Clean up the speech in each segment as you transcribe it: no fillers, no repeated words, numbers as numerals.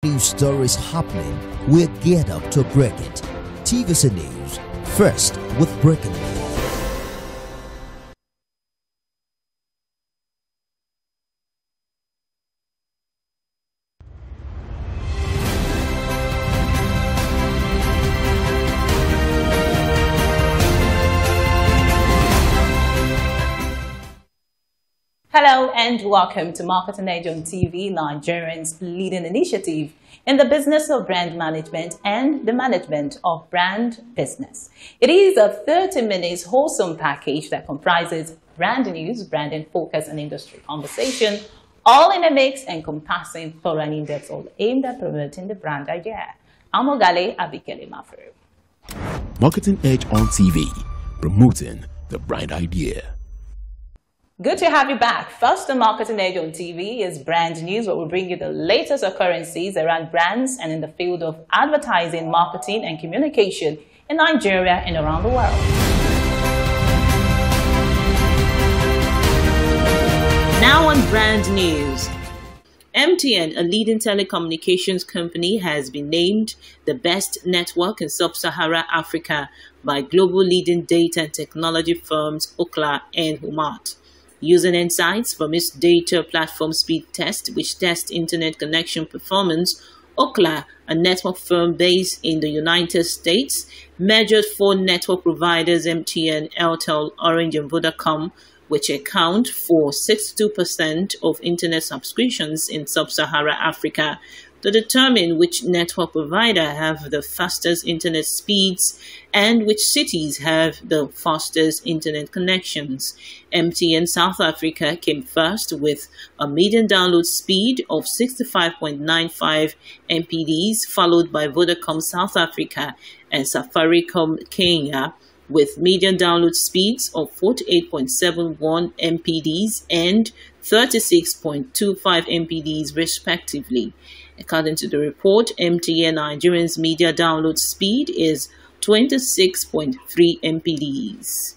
news stories happening, we're geared up to break it. TVC News, first with breaking news. Hello and welcome to Marketing Edge on TV, Nigerian's leading initiative in the business of brand management and the management of brand business. It is a 30 minutes wholesome package that comprises brand news, branding focus and industry conversation, all in a mix encompassing thorough and in-depth, all aimed at promoting the brand idea. I'm Ogale Abikele Mafru. Marketing Edge on TV, promoting the brand idea. Good to have you back. First on Marketing Edge on TV is brand news, where we bring you the latest occurrences around brands and in the field of advertising, marketing and communication in Nigeria and around the world. Now on brand news. MTN, a leading telecommunications company, has been named the best network in sub-Saharan Africa by global leading data and technology firms Ookla and Humart. Using insights from its data platform speed test, which tests internet connection performance, Ookla, a network firm based in the United States, measured 4 network providers, MTN, Airtel, Orange and Vodacom, which account for 62% of internet subscriptions in sub-Saharan Africa, to determine which network provider have the fastest internet speeds and which cities have the fastest internet connections. MTN South Africa came first with a median download speed of 65.95 Mbps, followed by Vodacom South Africa and Safaricom Kenya with median download speeds of 48.71 Mbps and 36.25 Mbps respectively. According to the report, MTN Nigerian's media download speed is 26.3 Mbps.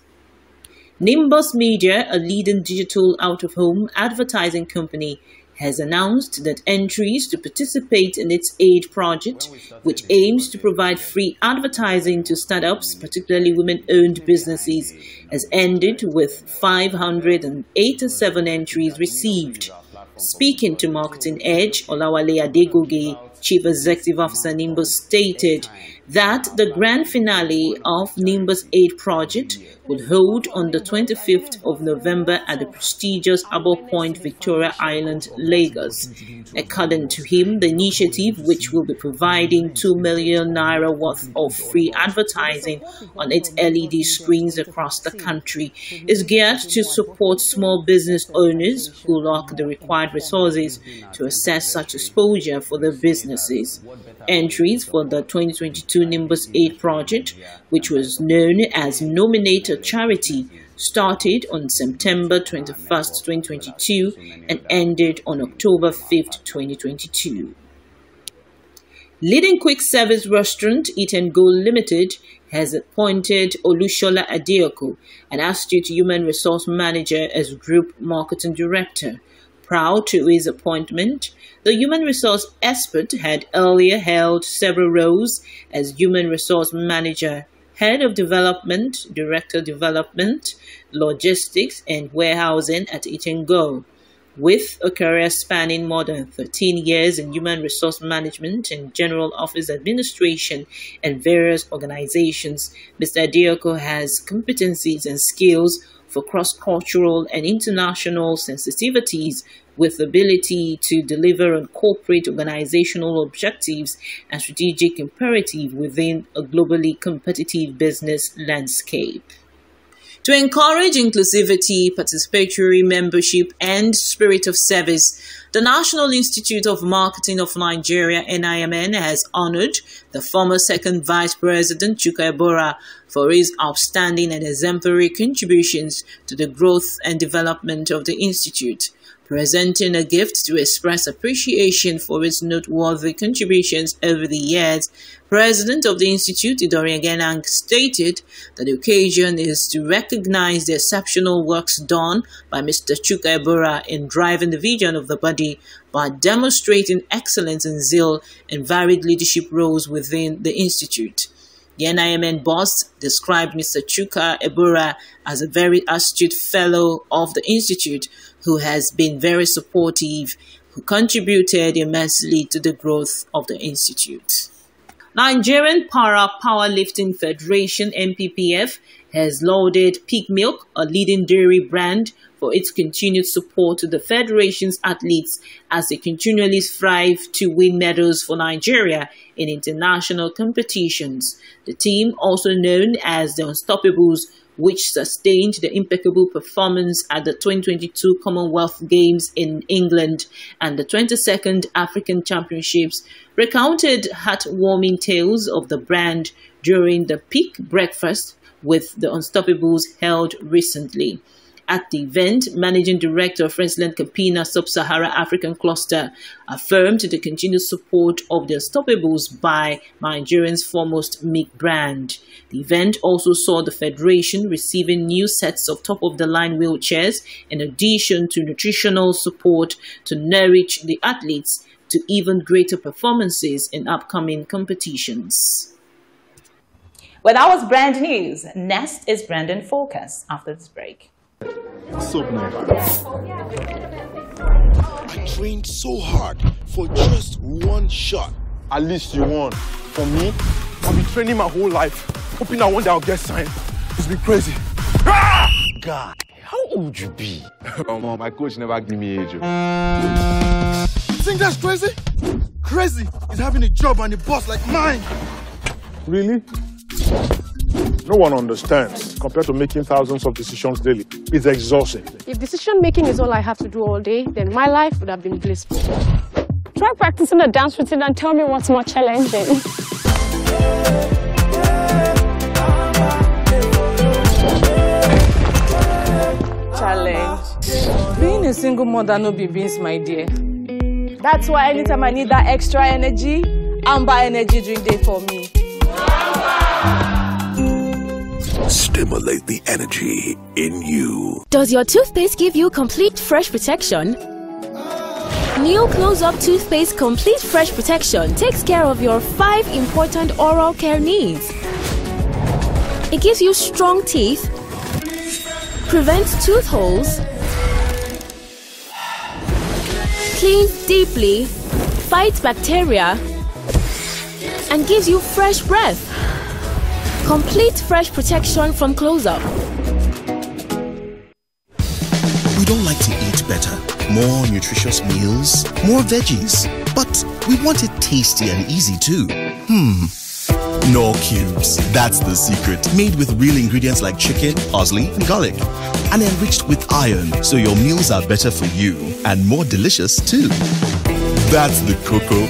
Nimbus Media, a leading digital out-of-home advertising company, has announced that entries to participate in its aid project, which aims to provide free advertising to startups, particularly women-owned businesses, has ended with 587 entries received. Speaking to Marketing Edge, Olawale Adegoge, Chief Executive Officer Nimbus, stated that the grand finale of Nimbus Aid Project will hold on the 25th of November at the prestigious Harbour Point, Victoria Island, Lagos. According to him, the initiative, which will be providing 2 million naira worth of free advertising on its LED screens across the country, is geared to support small business owners who lack the required resources to assess such exposure for their businesses. Entries for the 2022 Nimbus Aid Project, which was known as Nominated Charity, started on September 21st, 2022 and ended on October 5th, 2022. Leading quick service restaurant Eat and Go Limited has appointed Olushola Adeoko, an astute human resource manager, as Group Marketing Director. Prior to his appointment, the human resource expert had earlier held several roles as human resource manager, head of development, director development, logistics, and warehousing at Eat and Go. With a career spanning more than 13 years in human resource management and general office administration and various organizations, Mr. Adeoko has competencies and skills for cross-cultural and international sensitivities, with the ability to deliver on corporate organizational objectives and strategic imperative within a globally competitive business landscape. To encourage inclusivity, participatory membership, and spirit of service, the National Institute of Marketing of Nigeria, NIMN, has honored the former second Vice President, UGBOR, for his outstanding and exemplary contributions to the growth and development of the institute. Presenting a gift to express appreciation for its noteworthy contributions over the years, President of the Institute, Dorian Genang, stated that the occasion is to recognize the exceptional works done by Mr. Chuka Ebora in driving the vision of the body by demonstrating excellence and zeal in varied leadership roles within the Institute. The NIMN boss described Mr. Chuka Ebora as a very astute fellow of the Institute who has been very supportive, who contributed immensely to the growth of the Institute. Nigerian Powerlifting Federation (NPPF) has lauded Peak Milk, a leading dairy brand, for its continued support to the Federation's athletes as they continually strive to win medals for Nigeria in international competitions. The team, also known as the Unstoppables, which sustained the impeccable performance at the 2022 Commonwealth Games in England and the 22nd African Championships, recounted heartwarming tales of the brand during the Peak Breakfast with the Unstoppables held recently. At the event, Managing Director of Friesland Campina Sub-Sahara African Cluster affirmed the continued support of the Unstoppables by Nigerian's foremost milk brand. The event also saw the Federation receiving new sets of top-of-the-line wheelchairs in addition to nutritional support to nourish the athletes to even greater performances in upcoming competitions. Well, that was brand news. Next is Brandon Focus after this break. What's up, man? I trained so hard for just one shot. At least you won. For me, I've been training my whole life, hoping that one day I'll get signed. It's been crazy. God, how old you be? My coach never gave me age. You think that's crazy? Crazy is having a job and a boss like mine. Really? No one understands. Compared to making thousands of decisions daily, it's exhausting. If decision making is all I have to do all day, then my life would have been blissful. Try practicing a dance routine and tell me what's more challenging. Challenge. Being a single mother no be beans, my dear. That's why anytime I need that extra energy, Amber Energy drink day for me. Stimulate the energy in you. Does your toothpaste give you complete fresh protection? New Close-Up Toothpaste Complete Fresh Protection takes care of your 5 important oral care needs. It gives you strong teeth, prevents tooth holes, cleans deeply, fights bacteria, and gives you fresh breath. Complete fresh protection from Close-Up. We don't like to eat better, more nutritious meals, more veggies, but we want it tasty and easy too. No cubes, that's the secret. Made with real ingredients like chicken, parsley, and garlic, and enriched with iron, so your meals are better for you and more delicious too. That's the cocoa.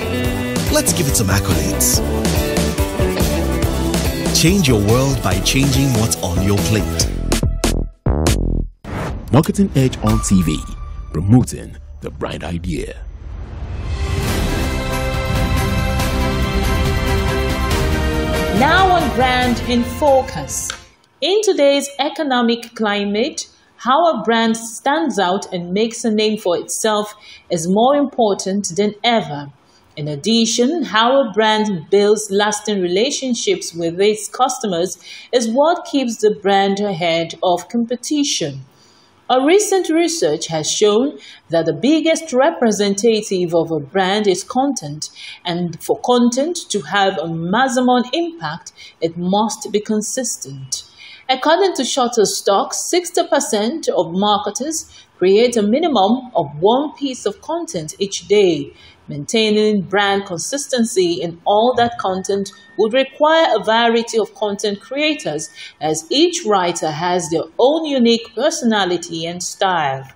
Let's give it some accolades. Change your world by changing what's on your plate. Marketing Edge on TV, promoting the bright idea. Now on Brand in Focus. In today's economic climate, how a brand stands out and makes a name for itself is more important than ever. In addition, how a brand builds lasting relationships with its customers is what keeps the brand ahead of competition. A recent research has shown that the biggest representative of a brand is content, and for content to have a maximum impact, it must be consistent. According to Shutterstock, 60% of marketers create a minimum of one piece of content each day. Maintaining brand consistency in all that content would require a variety of content creators, as each writer has their own unique personality and style.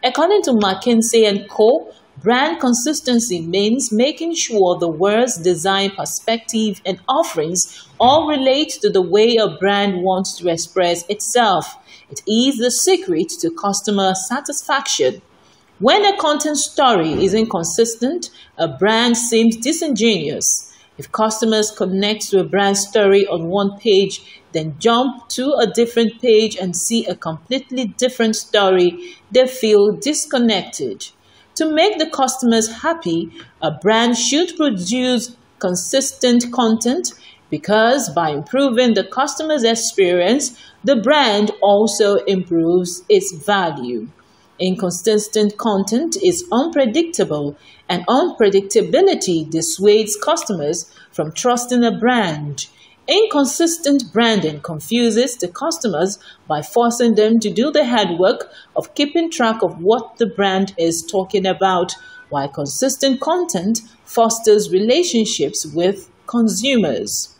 According to McKinsey & Co., brand consistency means making sure the words, design, perspective, and offerings all relate to the way a brand wants to express itself. It is the secret to customer satisfaction. When a content story is inconsistent, a brand seems disingenuous. If customers connect to a brand story on one page, then jump to a different page and see a completely different story, they feel disconnected. To make the customers happy, a brand should produce consistent content because by improving the customer's experience, the brand also improves its value. Inconsistent content is unpredictable, and unpredictability dissuades customers from trusting a brand. Inconsistent branding confuses the customers by forcing them to do the hard work of keeping track of what the brand is talking about, while consistent content fosters relationships with consumers.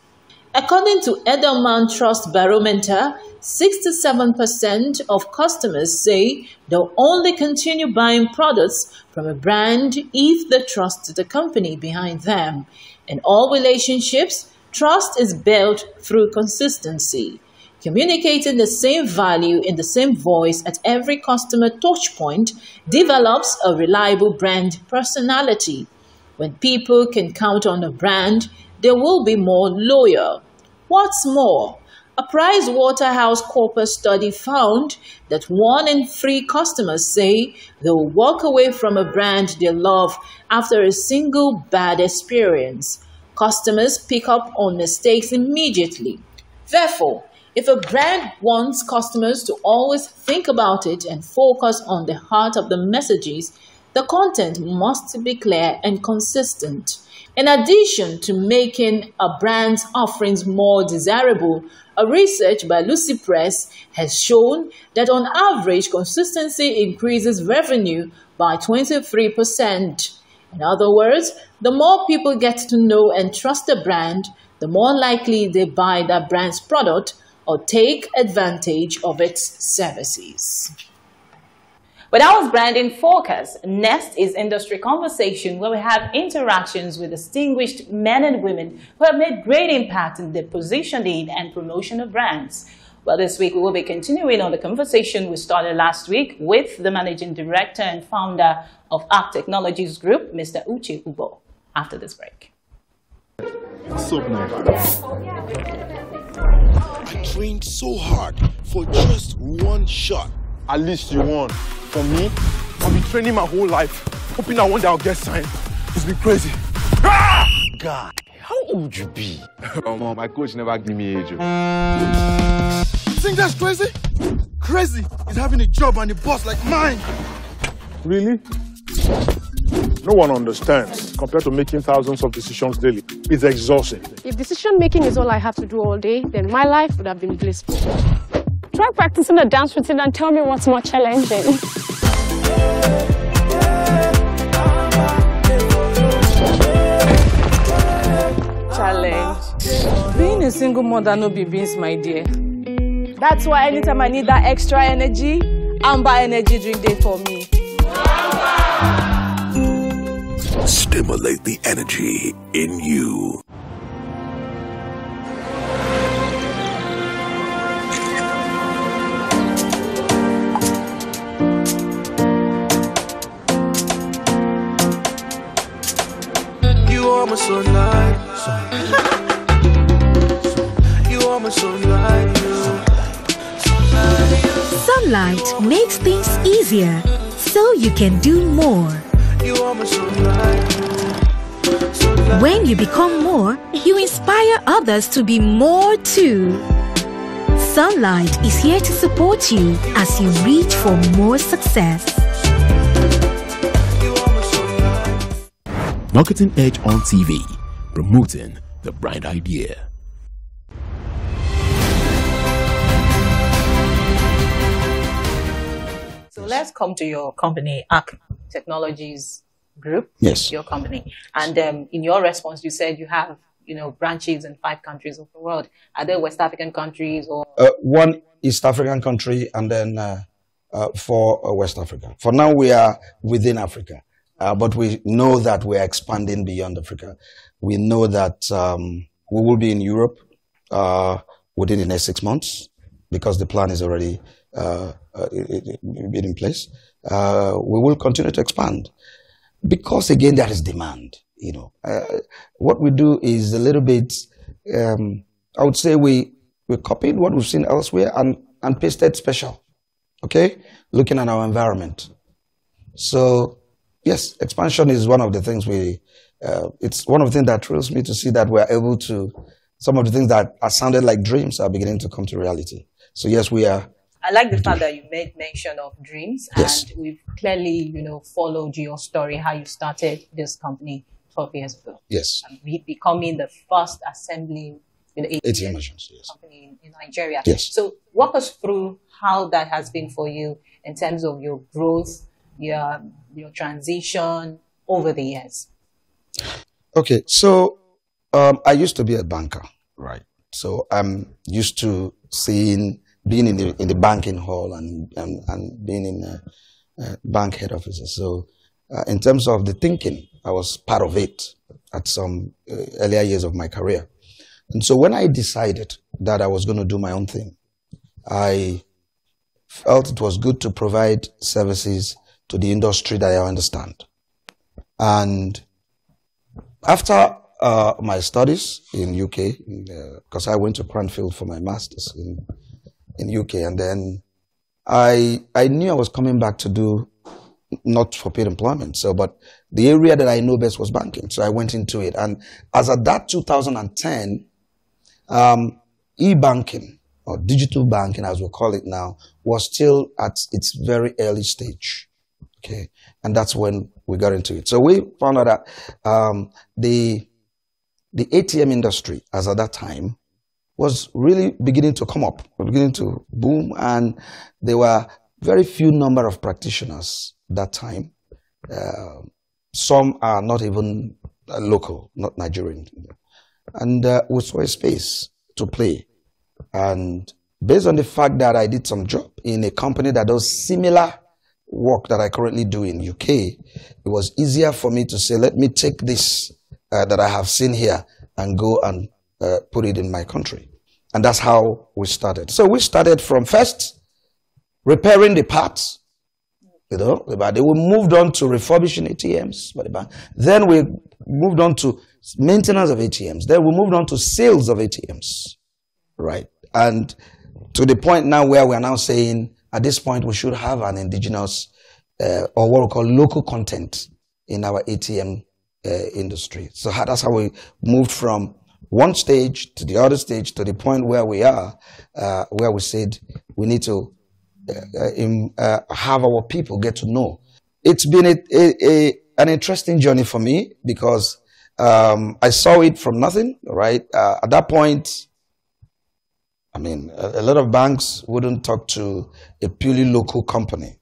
According to Edelman Trust Barometer, 67% of customers say they'll only continue buying products from a brand if they trust the company behind them. In all relationships, trust is built through consistency. Communicating the same value in the same voice at every customer touchpoint develops a reliable brand personality. When people can count on a brand, they will be more loyal. What's more, a PricewaterhouseCoopers study found that 1 in 3 customers say they will walk away from a brand they love after a single bad experience. Customers pick up on mistakes immediately. Therefore, if a brand wants customers to always think about it and focus on the heart of the messages, the content must be clear and consistent. In addition to making a brand's offerings more desirable, a research by Lucy Press has shown that on average, consistency increases revenue by 23%. In other words, the more people get to know and trust a brand, the more likely they buy that brand's product or take advantage of its services. But that was Brand in Focus. Next is Industry Conversation, where we have interactions with distinguished men and women who have made great impact in the positioning and promotion of brands. Well, this week we will be continuing on the conversation we started last week with the Managing Director and Founder of ARC Technologies Group, Mr. UGBOR, after this break. What's up now? I trained so hard for just one shot. At least you won. For me, I've been training my whole life, hoping that one day I'll get signed. It's been crazy. Ah! God, how old you be? My coach never gave me age. You think that's crazy? Crazy is having a job and a boss like mine. Really? No one understands. Compared to making thousands of decisions daily, it's exhausting. If decision making is all I have to do all day, then my life would have been blissful. Try practicing a dance routine and tell me what's more challenging. Challenge. Being a single mother no be beans, my dear. That's why anytime I need that extra energy, Amber energy drink day for me. Stimulate the energy in you. You are my sunlight. You are my sunlight. Sunlight makes things easier, so you can do more. You are my sunlight. When you become more, you inspire others to be more too. Sunlight is here to support you as you reach for more success. Marketing Edge on TV, promoting the bright idea. So let's come to your company, ARC Technologies Group. Yes. Your company. And in your response, you said you have, branches in 5 countries of the world. Are they West African countries or? One East African country and then 4 West Africa. For now, we are within Africa. But we know that we are expanding beyond Africa. We know that we will be in Europe within the next 6 months because the plan is already been in place. we will continue to expand because, again, there is demand. You know, what we do is a little bit, I would say we copied what we've seen elsewhere and pasted special, okay, looking at our environment. So, yes, expansion is one of the things it's one of the things that thrills me to see that we're able to, some of the things that are sounded like dreams are beginning to come to reality. So, yes, we are. I like the fact that you made mention of dreams, yes. And we've clearly, followed your story, how you started this company 12 years ago. Yes. And becoming the first assembling ATM machines, yes, company in Nigeria. Yes. So walk us through how that has been for you in terms of your growth, your transition over the years. Okay, so I used to be a banker, right? So I'm used to being in the banking hall and being in bank head offices. So in terms of the thinking, I was part of it at some earlier years of my career. And so when I decided that I was going to do my own thing, I felt it was good to provide services to the industry that I understand. And after my studies in UK, because I went to Cranfield for my master's in UK, and then I knew I was coming back to do not for paid employment, but the area that I know best was banking. So I went into it. And as at that 2010, e-banking, or digital banking as we call it now, was still at its very early stage. Okay, and that's when we got into it. So we found out that the ATM industry, as at that time, was really beginning to come up, beginning to boom, and there were very few number of practitioners that time. Some are not even local, not Nigerian. And we saw a space to play. And based on the fact that I did some job in a company that does similar work that I currently do in UK, it was easier for me to say, let me take this that I have seen here and go and put it in my country. And that's how we started. So we started from first repairing the parts, but then we moved on to refurbishing ATMs by the bank. Then we moved on to maintenance of ATMs. Then we moved on to sales of ATMs, right? And to the point now where we are now saying, at this point, we should have an indigenous or what we call local content in our ATM industry. So that's how we moved from one stage to the other stage to the point where we are, where we said we need to have our people get to know. It's been an interesting journey for me because I saw it from nothing, right? At that point, I mean, a lot of banks wouldn't talk to a purely local company.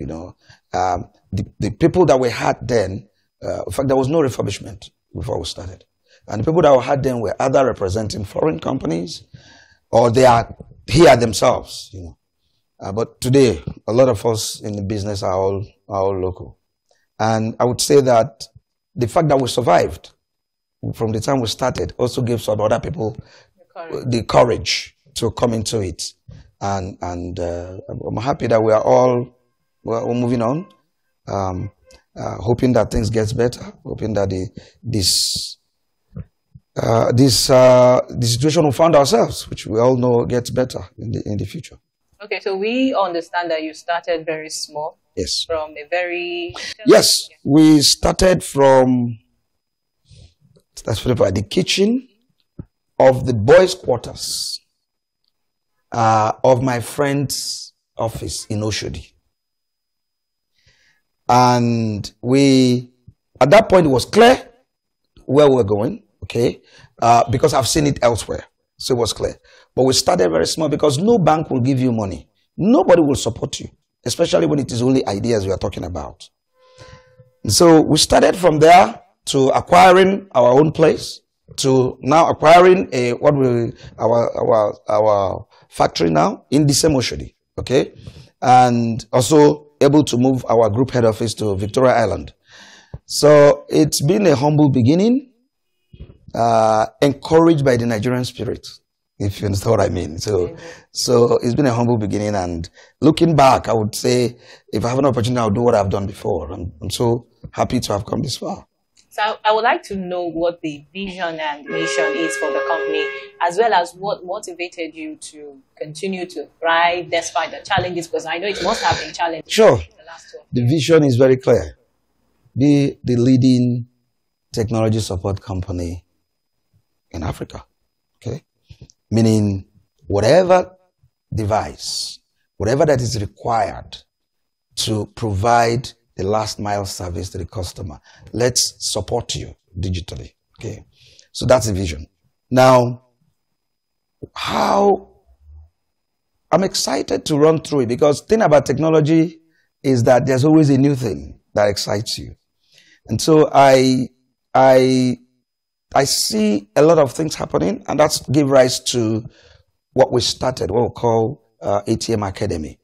The people that we had then, in fact, there was no refurbishment before we started. And the people that we had then were either representing foreign companies or they are here themselves, But today, a lot of us in the business are all local. And I would say that the fact that we survived from the time we started also gives some other people the courage to come into it. And I'm happy that we are all moving on, hoping that things get better, hoping that this situation we found ourselves, which we all know gets better in the future. Okay, so we understand that you started very small. Yes. From a very... Yes, we started from the kitchen of the boys' quarters of my friend's office in UGBOR. And at that point, it was clear where we were going, okay, because I've seen it elsewhere. So it was clear. But we started very small because no bank will give you money. Nobody will support you, especially when it is only ideas we are talking about. And so we started from there to acquiring our own place, to now acquiring our factory now in the same UGBOR, okay, and also able to move our group head office to Victoria Island. So it's been a humble beginning, encouraged by the Nigerian spirit. if you understand what I mean. So it's been a humble beginning, and looking back, I would say if I have an opportunity, I'll do what I've done before. I'm so happy to have come this far. So I would like to know what the vision and mission is for the company, as well as what motivated you to continue to thrive despite the challenges, because I know it must have been challenging. Sure. In the last 12 years. The vision is very clear. Be the leading technology support company in Africa. Okay? Meaning whatever device, whatever that is required to provide the last mile service to the customer, let's support you digitally. Okay? So that's the vision. Now, how I'm excited to run through it, because the thing about technology is that there's always a new thing that excites you. And so I see a lot of things happening, and that's give rise to what we started, what we call Atm Academy.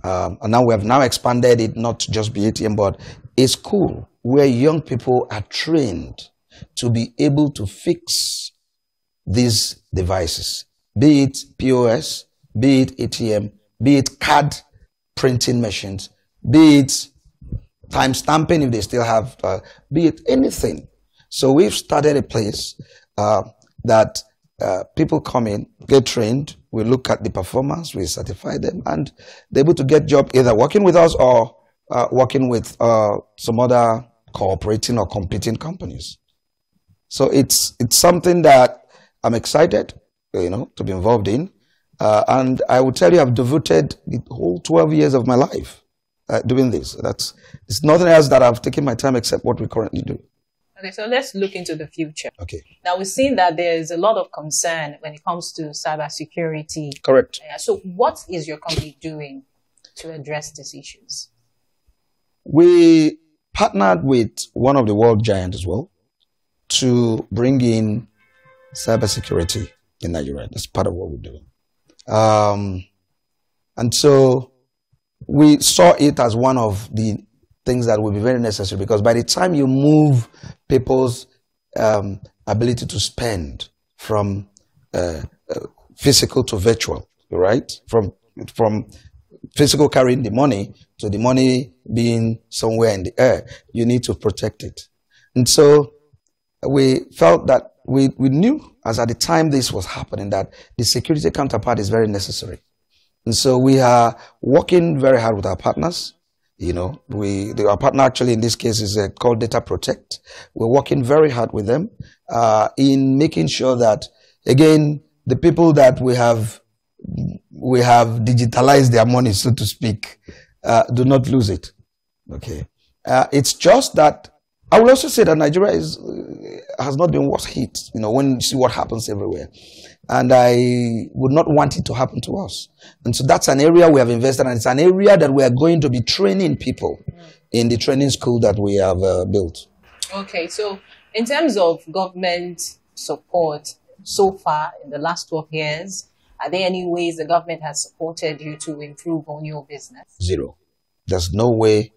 And now we have now expanded it, not to just be ATM, but a school where young people are trained to be able to fix these devices, be it POS, be it ATM, be it card printing machines, be it time stamping if they still have, be it anything. So we've started a place that people come in, get trained, we look at the performance, we certify them, and they're able to get job either working with us or working with some other cooperating or competing companies. So it's something that I'm excited, to be involved in. And I will tell you, I've devoted the whole 12 years of my life doing this. It's nothing else that I've taken my time except what we currently do. Okay, so let's look into the future. Okay. Now, we've seen that there's a lot of concern when it comes to cybersecurity. Correct. So what is your company doing to address these issues? We partnered with one of the world giants as well to bring in cybersecurity in Nigeria. That's part of what we're doing. And so we saw it as one of the things that will be very necessary, because by the time you move people's ability to spend from physical to virtual, right? From physical carrying the money to the money being somewhere in the air, you need to protect it. And so we felt that we knew, as at the time this was happening, that the security counterpart is very necessary. And so we are working very hard with our partners. Our partner actually in this case is called Data Protect. We're working very hard with them in making sure that, again, the people that we have digitalized their money, so to speak, do not lose it. Okay. It's just that I will also say that Nigeria has not been worse hit, when you see what happens everywhere. And I would not want it to happen to us. And so that's an area we have invested in. It's an area that we are going to be training people in the training school that we have built. Okay, so in terms of government support so far in the last 12 years, are there any ways the government has supported you to improve on your business? Zero. There's no way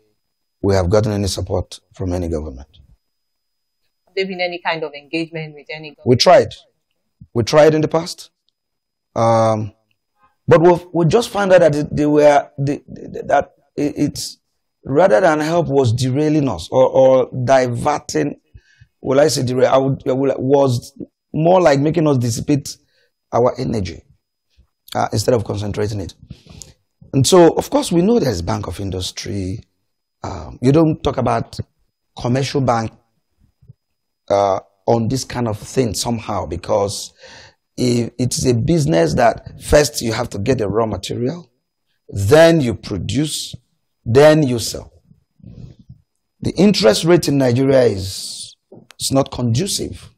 we have gotten any support from any government. Have there been any kind of engagement with any government? We tried. We tried in the past. But we just found out that it's rather than help was derailing us or diverting. Will I say derail? Was more like making us dissipate our energy instead of concentrating it. And so, of course, we know there's Bank of Industry. You don't talk about commercial bank on this kind of thing somehow, because it's a business that first you have to get the raw material, then you produce, then you sell. The interest rate in Nigeria is not conducive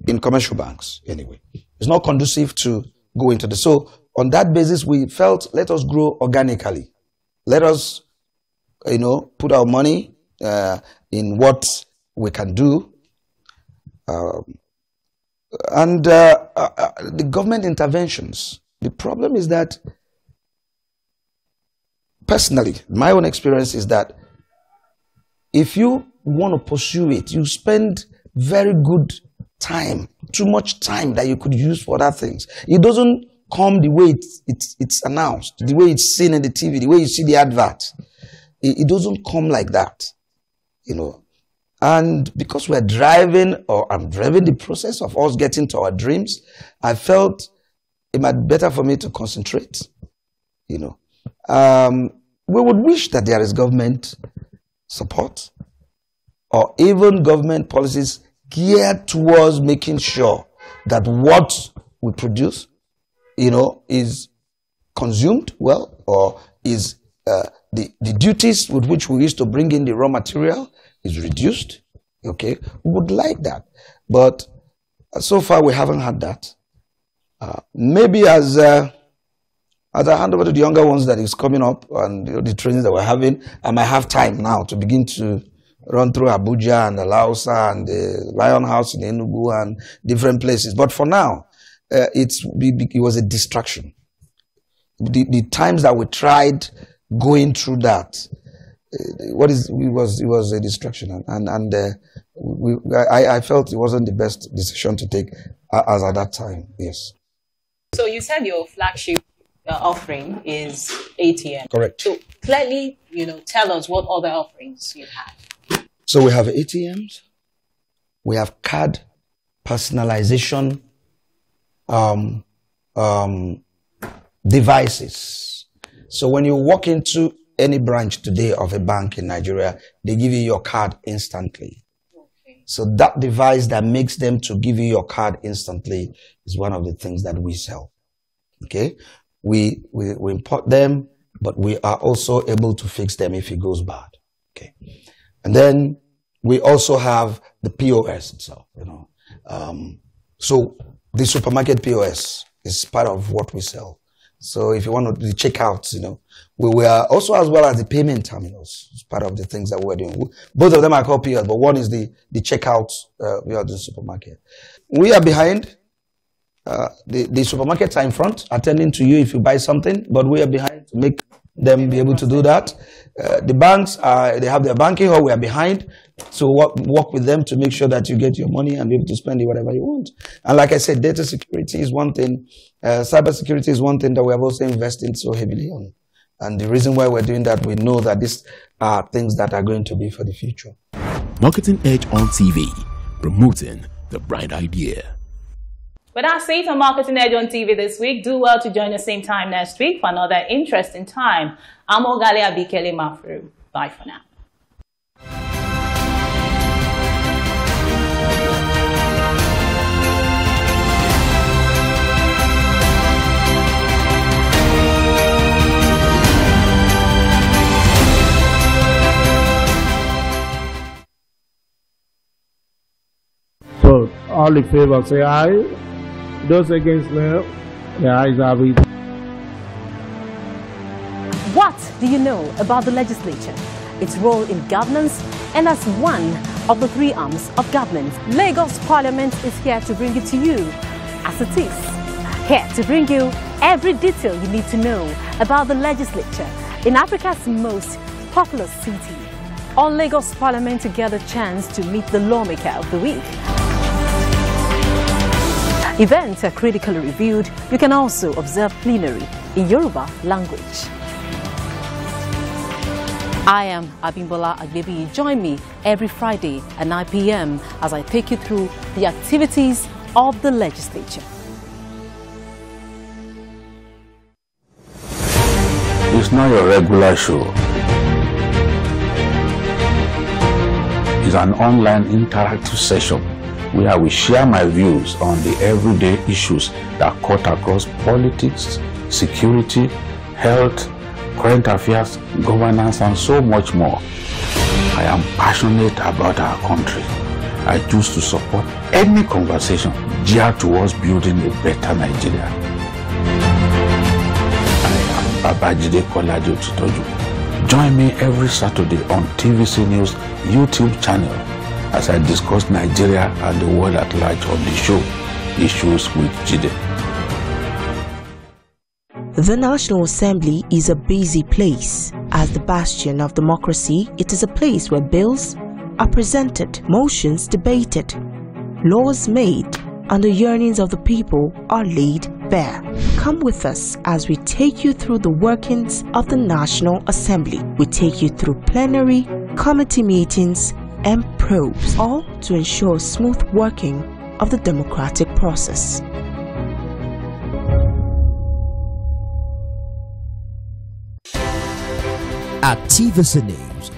in commercial banks anyway. It's not conducive to go into this. So on that basis, we felt, let us grow organically. Let us, put our money in what we can do. And the government interventions. The problem is that, personally, my own experience is that if you want to pursue it, you spend very good time too much time that you could use for other things. It doesn't come the way it's announced, the way it's seen in the TV, the way you see the advert. It doesn't come like that, you know. And because we're driving, or I'm driving the process of us getting to our dreams, I felt it might be better for me to concentrate, you know. We would wish that there is government support or even government policies geared towards making sure that what we produce, you know, is consumed well, or is the duties with which we used to bring in the raw material is reduced. Okay, we would like that, but so far we haven't had that. Maybe as I hand over to the younger ones that is coming up and the trainings that we're having, I might have time now to begin to run through Abuja and the Lausa and the Lion House in Enugu and different places. But for now, it was a distraction. The times that we tried going through that, it was a distraction, and I felt it wasn't the best decision to take as at that time. Yes. So you said your flagship offering is ATM. Correct. So clearly, you know, tell us what other offerings you have. So we have ATMs, we have card personalization devices. So when you walk into any branch today of a bank in Nigeria, they give you your card instantly. Okay. So that device that makes them to give you your card instantly is one of the things that we sell. Okay, we import them, but we are also able to fix them if it goes bad. Okay, and then we also have the POS itself. You know, so the supermarket POS is part of what we sell. So if you want to the checkouts, you know, we are also, as well as the payment terminals, it's part of the things that we're doing. Both of them are called POS, but one is the checkouts. We are the supermarket. We are behind. The supermarkets are in front, attending to you if you buy something, but we are behind to make them be able to do that. The banks they have their banking hall. We are behind, so work with them to make sure that you get your money and be able to spend it whatever you want. And like I said, data security is one thing. Cyber security is one thing that we have also invested so heavily on. And the reason why we're doing that, we know that these are things that are going to be for the future. Marketing Edge on TV, promoting the bright idea. But that's it on Marketing Edge on TV this week. Do well to join the same time next week for another interesting time. I'm Ogali Abikele Mafru. Bye for now. So, all in favor say aye. Those against them, the ayes have it. What do you know about the legislature, its role in governance, and as one of the three arms of government? Lagos Parliament is here to bring it to you as it is. Here to bring you every detail you need to know about the legislature in Africa's most populous city. On Lagos Parliament, you get a chance to meet the lawmaker of the week. Events are critically reviewed. You can also observe plenary in Yoruba language. I am Abimbola Agbebi. Join me every Friday at 9 p.m. as I take you through the activities of the legislature. It's not your regular show. It's an online interactive session where we share my views on the everyday issues that cut across politics, security, health, current affairs, governance, and so much more. I am passionate about our country. I choose to support any conversation geared towards building a better Nigeria. I am Babajide Kolaji Otitoju. Join me every Saturday on TVC News YouTube channel as I discuss Nigeria and the world at large on the show, Issues with Jide. The National Assembly is a busy place. As the bastion of democracy, it is a place where bills are presented, motions debated, laws made, and the yearnings of the people are laid bare. Come with us as we take you through the workings of the National Assembly. We take you through plenary, committee meetings, and probes, all to ensure smooth working of the democratic process. At TVC News,